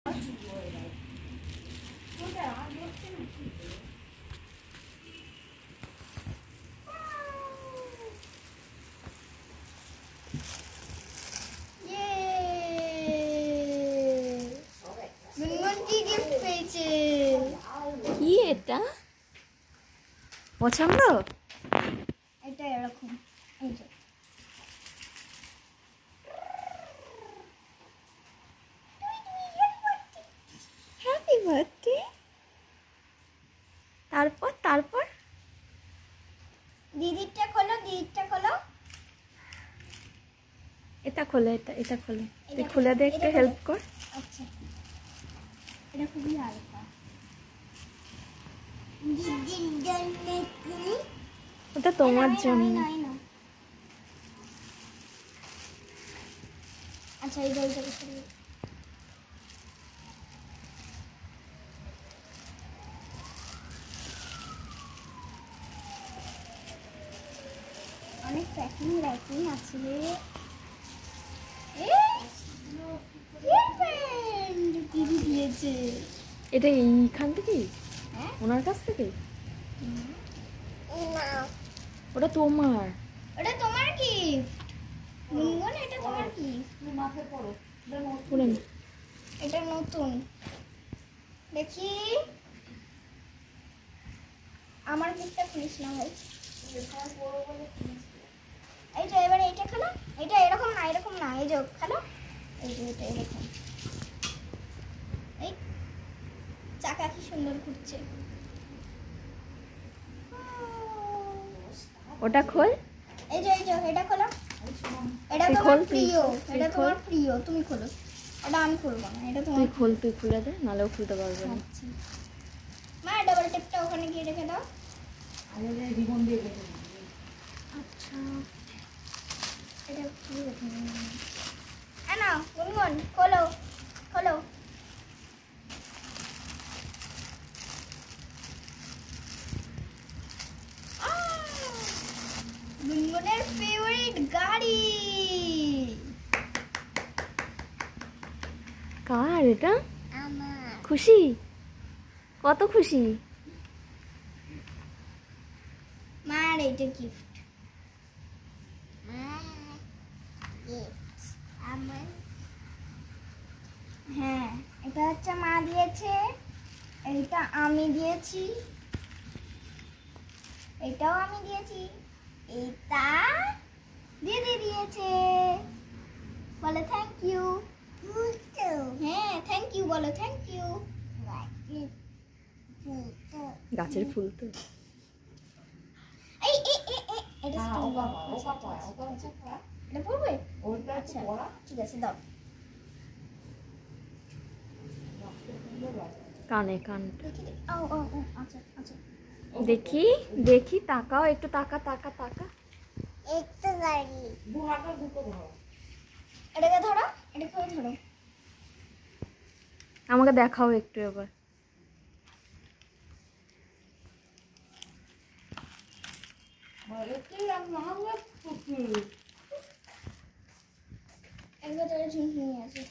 কি এটা পছন্দ? এটা এরকম এই যে হ্যাপি বার্থডে। তারপর তারপর দিদিরটা খোলো, দিদিরটা খোলো। এটা খোলে, এটা খোলে, তুই খুলে দে, একটু হেল্প কর। আচ্ছা, এটা খুবই হালকা। দিদির জন্য ওটা তোমার জন্য। আচ্ছা, এই দইটাকে সরিয়ে অনেক প্যাকিং র্যাকিং আছে। দিদি দিয়েছে এটা এইখান থেকে, হ্যাঁ ওনার কাছ থেকে? না, ওটা তোমার। ওটা তোমার গিফট গুনগুন, এটা তোমার গিফট। মাথায় পড়ো, পড়ে নে। এটা নতুন, দেখি আমার গিফটটা খুলিস না ভাই। এই যে এবার এইটা খেলো, এটা এরকম না, এরকম না, এই যে খেলো, এই যে এটা এরকম। এই চাকা কি সুন্দর ঘুরছে। ওটা খোল। এই যে এটা খোলো, এটা তুই তোমার খোল, প্রিয়, তুই এটা খোল। তোমার প্রিয়, তুমি খোলো। এটা আমি খুলবো না, এটা তোমার। তুই খোল, তুই খুলে দে, নালেও খুলতে পারবে না। আচ্ছা মা, ডাবল টেপটা ওখানে গিয়ে রেখে দাও। আচ্ছা, এটা কি রেখে না গুনগুন, খোলো খোলো। গুনগুনের ফেভারিট গাড়ি। কার এটা? আমার। খুশি? কত খুশি? মার এটা গিফট। আমার, হ্যাঁ এটা হচ্ছে মা দিয়েছে, এইটা আমি দিয়েছি, এটাও আমি দিয়েছি, এটা দিদি দিয়েছে। বলো থ্যাংক ইউ। হ্যাঁ থ্যাংক ইউ বলো, থ্যাংক ইউ। গাছের ফুল তো। এই এটা এটা পড়বে? আচ্ছা ঠিক আছে, দাও। কানে কান দেখি আচ্ছা আচ্ছা, দেখি দেখি, তাকাও একটু, তাকা তাকা তাকা। একটু গাড়ি এটাকে ধরো, এটাকে ধরো। আমাকে দেখাও একটু এবার। একবার ঝুঁকি আছে।